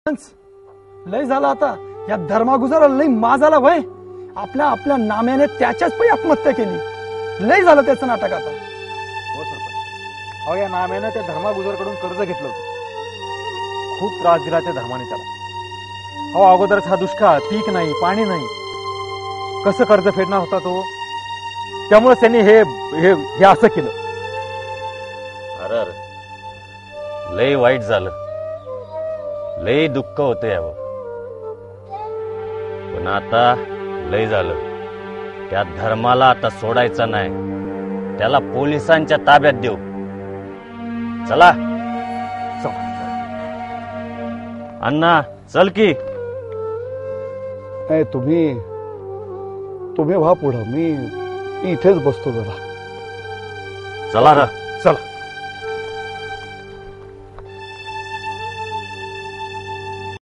लय झालं आता या धर्मागुजारा लय माझाला भय आपल्या आपल्या नाम्याने त्याच्याच पै आत्महत्या केली। लय झालं त्याचं नाटक आता। हो सरपंच, अहो या नाम्यानं त्या धर्मागुजारकडून कर्ज घेतलं होतं। खूप त्रास दिला त्या धर्माने त्याला। अहो अगोदरच हा दुष्काळ, पीक नाही, पाणी नाही, कसं कर्ज फेडणार होता तो? त्यामुळे त्यांनी हे हे हे असं केलं। अरे लय वाईट झालं, लय दुःख होतं यावं, पण आता लय झालं। त्या धर्माला आता सोडायचा नाही, त्याला पोलिसांच्या ताब्यात देऊ। चला अण्णा, चल की। नाही तुम्ही व्हा पुढं, मी इथेच बसतो जरा। चला र।